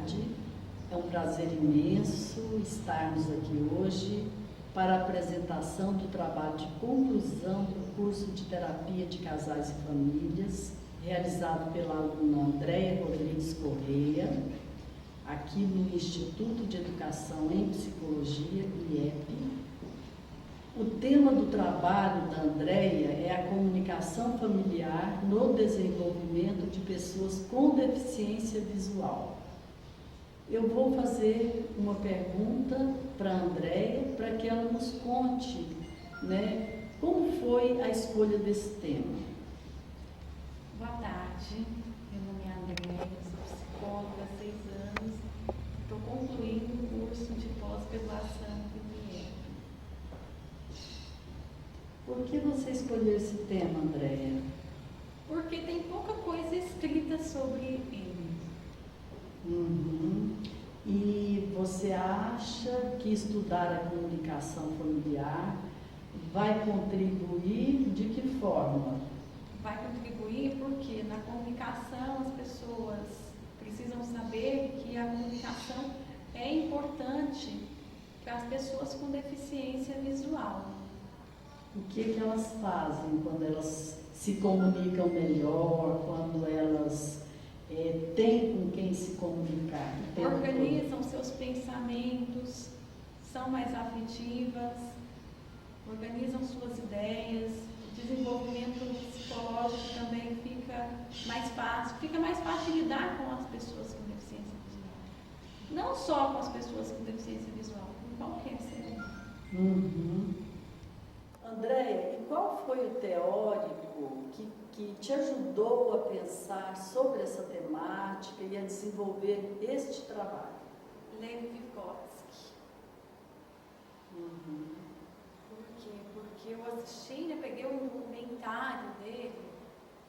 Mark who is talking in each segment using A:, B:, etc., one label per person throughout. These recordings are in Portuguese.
A: tarde. É um prazer imenso estarmos aqui hoje para a apresentação do trabalho de conclusão do curso de Terapia de Casais e Famílias, realizado pela aluna Andréia Rodrigues Correia, aqui no Instituto de Educação em Psicologia, IEP. O tema do trabalho da Andréia é a comunicação familiar no desenvolvimento de pessoas com deficiência visual. Eu vou fazer uma pergunta para a Andréia para que ela nos conte, né, como foi a escolha desse tema.
B: Boa tarde, meu nome é Andréia, sou psicóloga há 6 anos, estou concluindo o curso de pós-graduação do IEP.
A: Por que você escolheu esse tema, Andréia?
B: Porque tem pouca coisa escrita sobre ele.
A: E você acha que estudar a comunicação familiar vai contribuir de que forma?
B: Vai contribuir porque na comunicação as pessoas precisam saber que a comunicação é importante para as pessoas com deficiência visual.
A: O que elas fazem quando elas se comunicam melhor, quando elas têm com quem se comunicar?
B: Organizam seus pensamentos, são mais afetivas, organizam suas ideias, o desenvolvimento psicológico também fica mais fácil lidar com as pessoas com deficiência visual. Não só com as pessoas com deficiência visual, com qualquer ser humano.
A: Andréia, e qual foi o teórico que te ajudou a pensar sobre essa temática e a desenvolver este trabalho?
B: Lev Vygotsky. Por quê? Porque eu assisti, peguei um documentário dele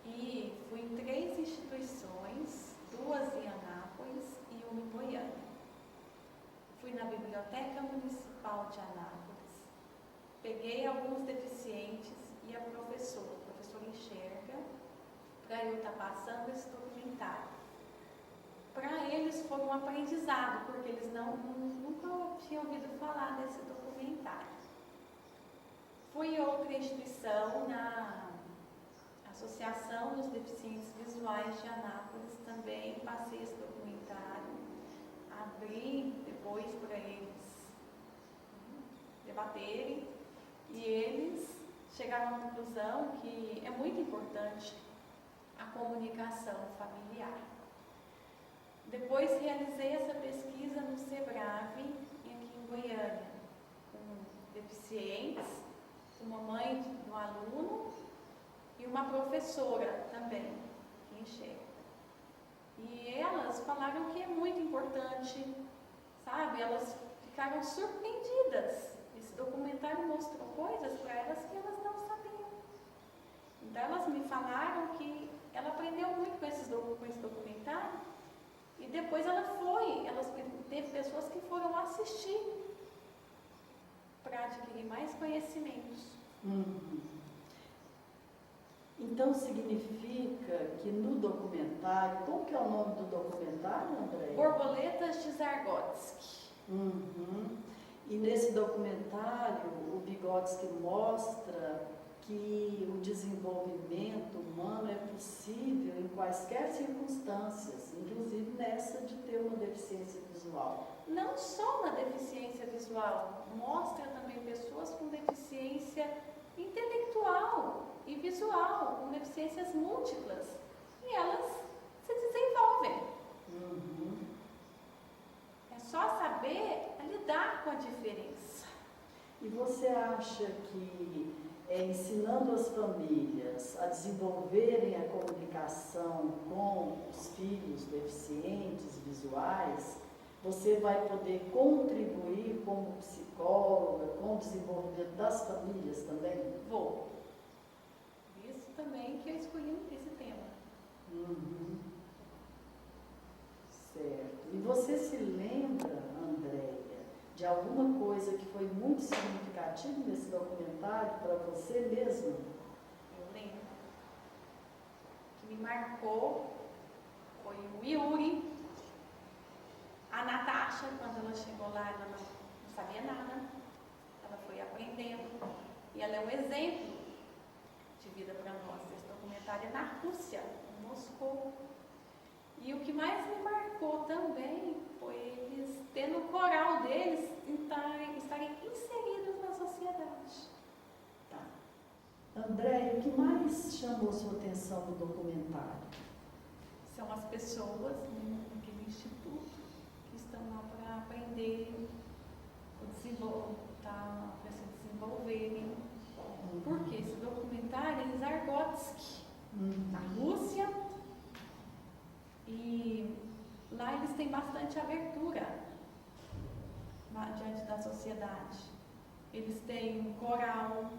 B: e fui em 3 instituições, 2 em Anápolis e 1 em Goiânia. Fui na Biblioteca Municipal de Anápolis. Peguei alguns deficientes e a professora enxerga, para eu estar passando esse documentário. Para eles foi um aprendizado, porque eles nunca tinham ouvido falar desse documentário. Fui em outra instituição, na Associação dos Deficientes Visuais de Anápolis, também passei esse documentário, abri depois para eles debaterem, e eles chegaram à conclusão que é muito importante a comunicação familiar. Depois realizei essa pesquisa no SEBRAVE, aqui em Goiânia, com deficientes, uma mãe do aluno e uma professora também, que enxerga. E elas falaram que é muito importante, sabe? Elas ficaram surpreendidas. Esse documentário mostrou coisas para elas que elas não sabiam. Então elas me falaram que ela aprendeu muito com esse documentário e depois teve pessoas que foram assistir para adquirir mais conhecimentos.
A: Então significa que no documentário, como que é o nome do documentário, Andréia?
B: Borboletas de Zargotsky.
A: E nesse documentário, o Vygotsky mostra que o desenvolvimento humano é possível em quaisquer circunstâncias, inclusive nessa de ter uma deficiência visual.
B: Não só na deficiência visual, mostra também pessoas com deficiência intelectual e visual, com deficiências múltiplas, e elas se desenvolvem. É só saber lidar com a diferença.
A: E você acha que ensinando as famílias a desenvolverem a comunicação com os filhos deficientes visuais, você vai poder contribuir como psicóloga com o desenvolvimento das famílias também?
B: Vou. Isso também que eu escolhi esse tema.
A: Certo. E você se lembra, Andréia, de alguma coisa que foi muito significativa nesse documentário para você mesma?
B: Eu lembro. O que me marcou foi o Yuri, A Natasha, quando ela chegou lá, ela não sabia nada, ela foi aprendendo, e ela é um exemplo de vida para nós. Esse documentário é na Rússia, em Moscou. E o que mais me marcou também foi eles, tendo o coral deles, estarem inseridos na sociedade.
A: Tá. André, o que mais chamou sua atenção no documentário?
B: São as pessoas naquele instituto que estão lá para aprender, para se desenvolverem. Porque esse documentário é em Zargotsky, na Rússia, e lá eles têm bastante abertura diante da sociedade. Eles têm um coral,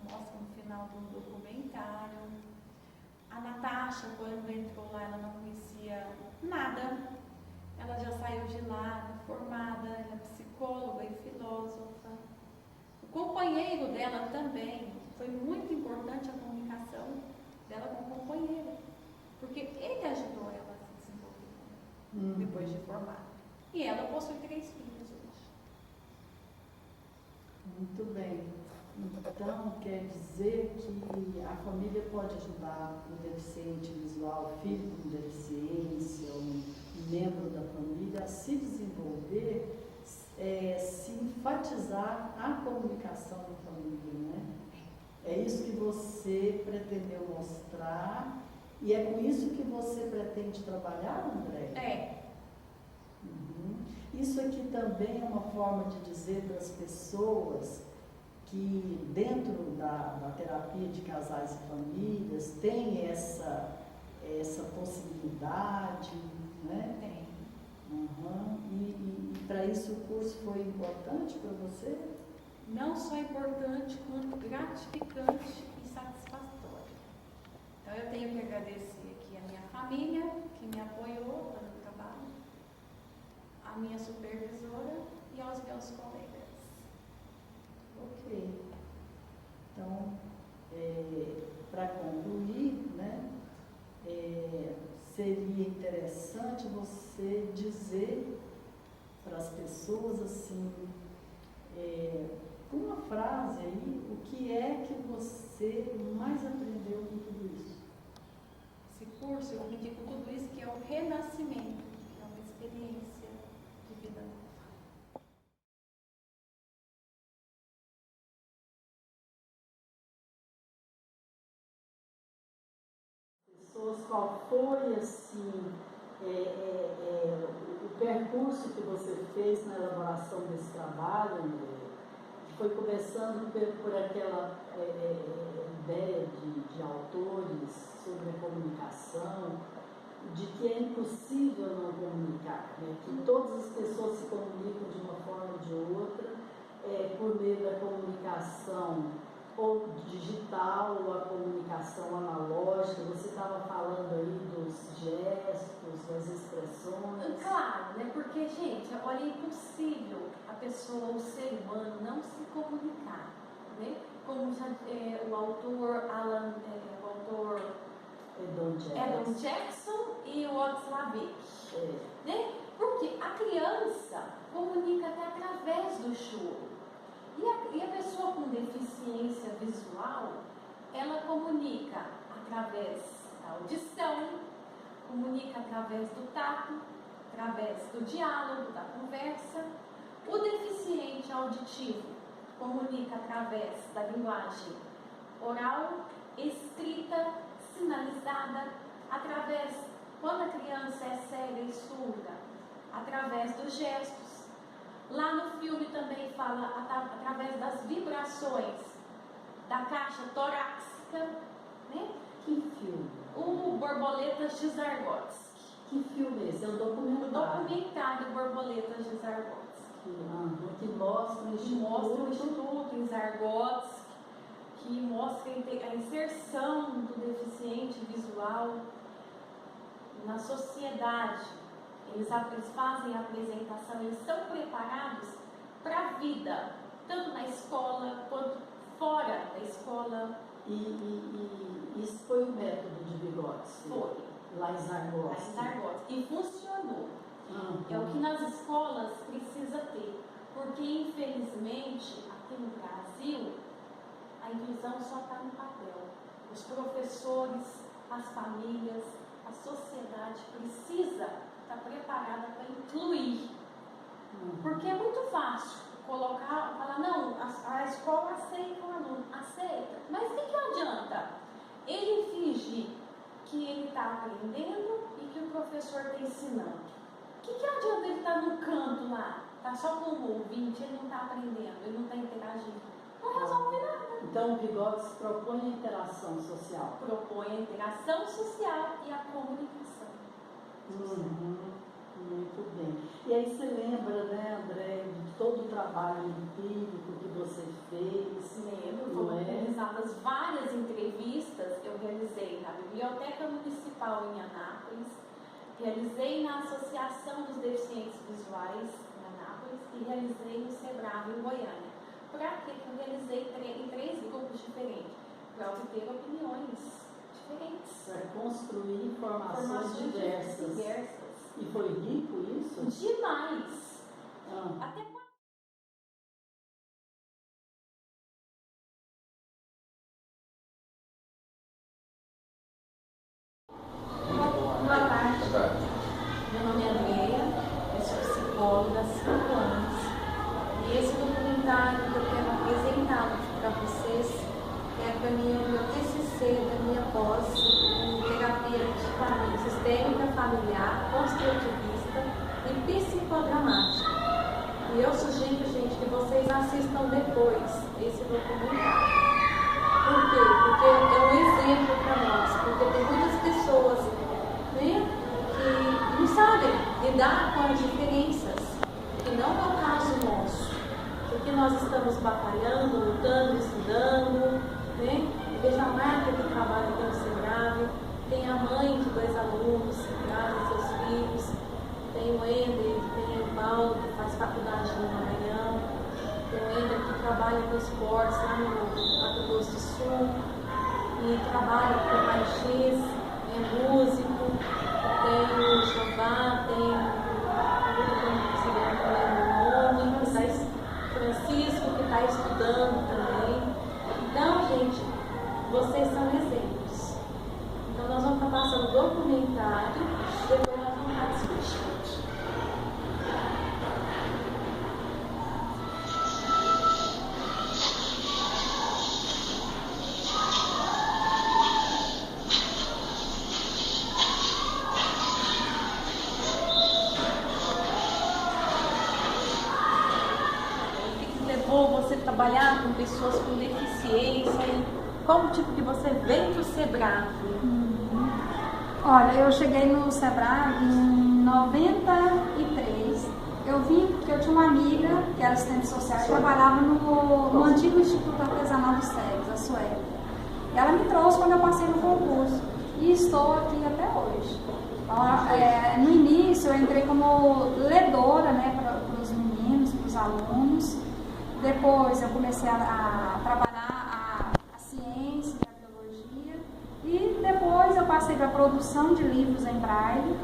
B: mostra no final do documentário. A Natasha, quando entrou lá, ela não conhecia nada. Ela já saiu de lá, formada, ela é psicóloga e filósofa. O companheiro dela também, foi muito importante a comunicação dela com o companheiro, porque ele ajudou ela a se desenvolver depois de formada. E ela possui 3 filhos hoje.
A: Muito bem. Então, quer dizer que a família pode ajudar o deficiente visual, filho com deficiência, um membro da família a se desenvolver, se enfatizar a comunicação da família, né? É isso que você pretendeu mostrar e é com isso que você pretende trabalhar, André?
B: É.
A: Isso aqui também é uma forma de dizer para as pessoas que dentro da terapia de casais e famílias tem essa possibilidade, né?
B: Tem.
A: E para isso o curso foi importante para você?
B: Não só importante, quanto gratificante e satisfatório. Então eu tenho que agradecer aqui a minha família, que me apoiou no trabalho, a minha supervisora e aos meus colegas.
A: Ok. Então, para concluir, né, seria interessante você dizer para as pessoas assim, com uma frase aí, o que é que você mais aprendeu com tudo isso?
B: Esse curso, eu aprendi com tudo isso, que é o renascimento, que é uma experiência de vida nova.
A: Qual foi assim, o percurso que você fez na elaboração desse trabalho, André? Foi começando por aquela ideia de autores sobre a comunicação, de que é impossível não comunicar, né? Que todas as pessoas se comunicam de uma forma ou de outra, por meio da comunicação ou digital, ou a comunicação analógica. Você estava falando aí dos gestos, das expressões.
C: Claro, né? Porque, gente, olha, é impossível a pessoa, o ser humano, não se comunicar, né? Como já o autor Edon Jackson e o Oxlavic, né? Porque a criança comunica até através do choro. E a pessoa com deficiência visual, ela comunica através da audição, comunica através do tato, através do diálogo, da conversa. O deficiente auditivo comunica através da linguagem oral, escrita, sinalizada, através, quando a criança é cega e surda, através dos gestos. Lá no filme também fala através das vibrações da caixa torácica, né?
A: Que filme?
C: O Borboletas de Zargotsky.
A: Que filme é esse? É um documentário.
C: O documentário Borboletas de Zargotsky.
A: Que mostra
C: o instituto em Zargotsky, que mostra a inserção do deficiente visual na sociedade. Eles fazem a apresentação, eles são preparados para a vida, tanto na escola quanto fora da escola.
A: E isso foi o método de Vygotsky?
C: Foi.
A: Lá em Zargotsky.
C: E funcionou. É o que nas escolas precisa ter, porque infelizmente aqui no Brasil a inclusão só está no papel. Os professores, as famílias, a sociedade precisa estar preparada para incluir, porque é muito fácil falar, não, a escola aceita o aluno, aceita, mas o que adianta ele fingir que ele está aprendendo e que o professor está ensinando? O que adianta ele estar no canto lá, está só como ouvinte, ele não está aprendendo, ele não está interagindo? Não resolve nada.
A: Então o Bigodes propõe a interação social.
C: Propõe a interação social e a comunicação.
A: Muito bem. E aí você lembra, né, André, de todo o trabalho empírico que você fez?
C: Lembro, foram realizadas várias entrevistas. Eu realizei na Biblioteca Municipal em Anápolis, realizei na Associação dos Deficientes Visuais em Anápolis e realizei no SEBRAVO em Goiânia. Para que eu realizei em 3 grupos diferentes? Para obter opiniões diferentes.
A: Para construir informações diversas. E foi rico isso?
C: Demais. Até Boa tarde. Meu nome é Andréia, eu sou psicóloga há 5 anos. E esse documentário que eu quero apresentar para vocês é para mim o meu TCC da minha pós em terapia sistêmica familiar, construtivista e psicodramática. E eu sugiro, gente, que vocês assistam depois esse documentário. Por quê? Porque é um exemplo para nós, porque tem muitas pessoas, né, que não sabem lidar com as diferenças, que não é o caso nosso. Porque nós estamos batalhando, lutando, estudando, né? Veja a Marta que trabalha aqui no SEBRAVO, tem a mãe de 2 alunos que trazem seus filhos, tem o Ender, tem o Paulo que faz faculdade no Maranhão, tem o Ender que trabalha com esportes lá no Mato Grosso do Sul e trabalha com raio-x, é músico, tem o Jová, tem o Francisco que está estudando também. Então, gente, vocês são exemplos. Então nós vamos estar passando documentário e depois nós vamos estar discutindo. Você trabalhar com pessoas com deficiência e qual o tipo que você vem do SEBRAVO?
D: Olha, eu cheguei no SEBRAVO em 93. Eu vim porque eu tinha uma amiga que era assistente social e trabalhava no antigo Instituto Artesanal dos Cegos, a Suécia. Ela me trouxe quando eu passei no concurso e estou aqui até hoje. Então, no início eu entrei como ledora, né, para os meninos, para os alunos. Depois eu comecei a trabalhar a ciência e a biologia e depois eu passei para a produção de livros em braille,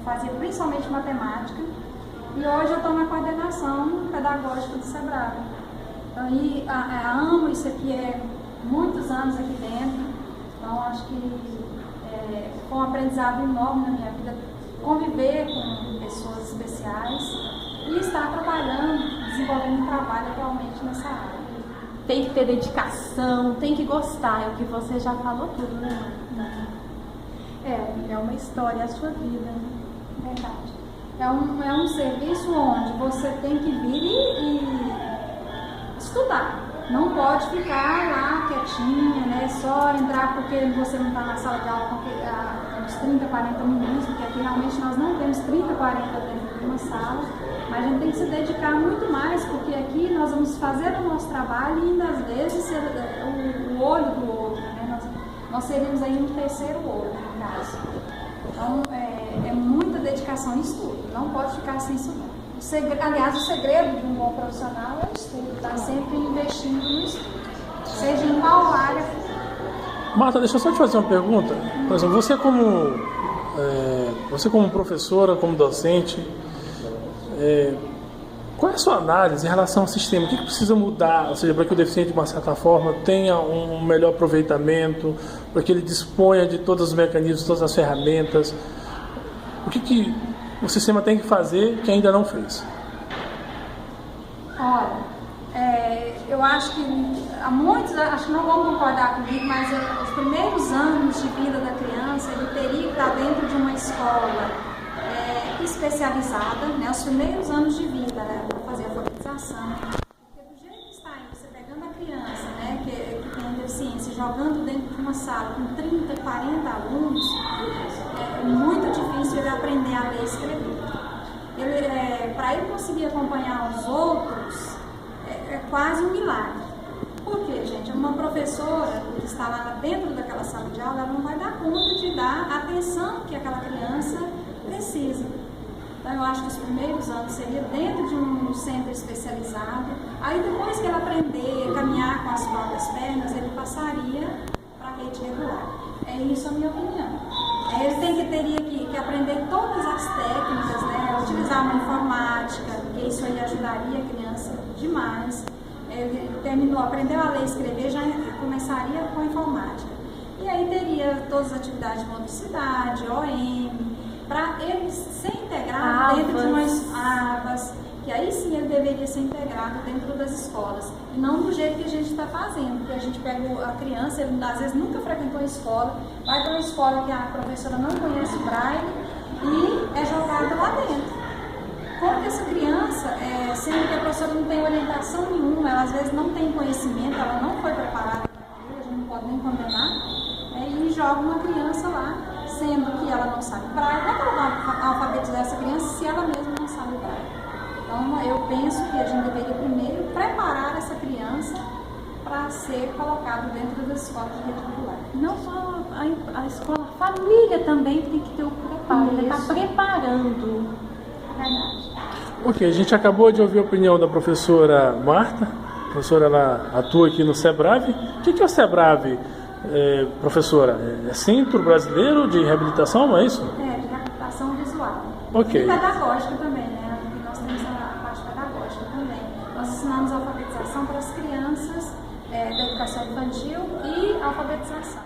D: fazia principalmente matemática e hoje eu estou na coordenação pedagógica do SEBRAVO. Então, amo isso aqui, muitos anos aqui dentro, então acho que foi um aprendizado enorme na minha vida, conviver com pessoas especiais e estar trabalhando, desenvolvendo trabalho atualmente nessa área.
C: Tem que ter dedicação, tem que gostar, é o que você já falou tudo, né?
D: É uma história, a sua vida, né? Verdade. É um serviço onde você tem que vir e estudar. Não pode ficar lá quietinha, né? Só entrar porque você não está na sala de aula com uns 30, 40 minutos, porque aqui realmente nós não temos 30, 40 dentro de uma sala. Mas a gente tem que se dedicar muito mais, porque aqui nós vamos fazer o nosso trabalho e ainda às vezes ser o olho do outro, né? Nós seríamos aí um terceiro olho, no caso. Então, é muita dedicação e estudo, não pode ficar sem estudar. Aliás, o segredo de um bom profissional é o estudo, estar sempre investindo no estudo, seja em qual área for.
E: Marta, deixa eu só te fazer uma pergunta. Por exemplo, você como você como professora, como docente, qual é a sua análise em relação ao sistema? O que precisa mudar, ou seja, para que o deficiente, de uma certa forma, tenha um melhor aproveitamento, para que ele disponha de todos os mecanismos, todas as ferramentas? O que o sistema tem que fazer que ainda não fez?
D: Olha, eu acho que há muitos, acho que não vão concordar comigo, mas os primeiros anos de vida da criança, ele teria que estar dentro de uma escola especializada, né, os primeiros anos de vida, né, para fazer a alfabetização. Porque do jeito que está aí, você pegando a criança, né, que tem deficiência, jogando dentro de uma sala com 30, 40 alunos, é muito difícil ele aprender a ler e escrever. Para ele conseguir acompanhar os outros, é quase um milagre. Por quê, gente? Uma professora que está lá dentro daquela sala de aula, ela não vai dar conta de dar a atenção que aquela criança precisa. Então, eu acho que os primeiros anos seria dentro de um centro especializado. Aí, depois que ele aprender a caminhar com as próprias pernas, ele passaria para a rede regular. É isso a minha opinião. Ele teria que aprender todas as técnicas, né? Utilizar uma informática, porque isso aí ajudaria a criança demais. Ele aprendeu a ler e escrever, já começaria com a informática. E aí teria todas as atividades de motricidade, OM, para ele ser integrado dentro de umas abas, que aí sim ele deveria ser integrado dentro das escolas. E não do jeito que a gente está fazendo, porque a gente pega a criança, ele às vezes nunca frequentou a escola, vai para uma escola que a professora não conhece o braille e é jogada lá dentro. Como que essa criança, sendo que a professora não tem orientação nenhuma, ela às vezes não tem conhecimento, ela não foi preparada, a gente não pode nem condenar, e joga uma criança lá, sendo que ela não sabe braille. Como é que ela vai alfabetizar essa criança se ela mesma não sabe braille? Então, eu penso que a gente deveria primeiro preparar essa criança para ser colocado dentro das escolas de rede regular.
C: Não só a escola, a família também tem que ter o preparo, ele está preparando.
D: Verdade.
E: Ok, a gente acabou de ouvir a opinião da professora Marta. A professora, ela atua aqui no SEBRAVE. O que é o SEBRAVE, professora? É Centro Brasileiro de Reabilitação, não é isso?
D: De reabilitação visual.
E: Ok.
D: E pedagógica também, né? Porque nós temos a parte pedagógica também. Nós ensinamos alfabetização para as crianças da educação infantil e alfabetização.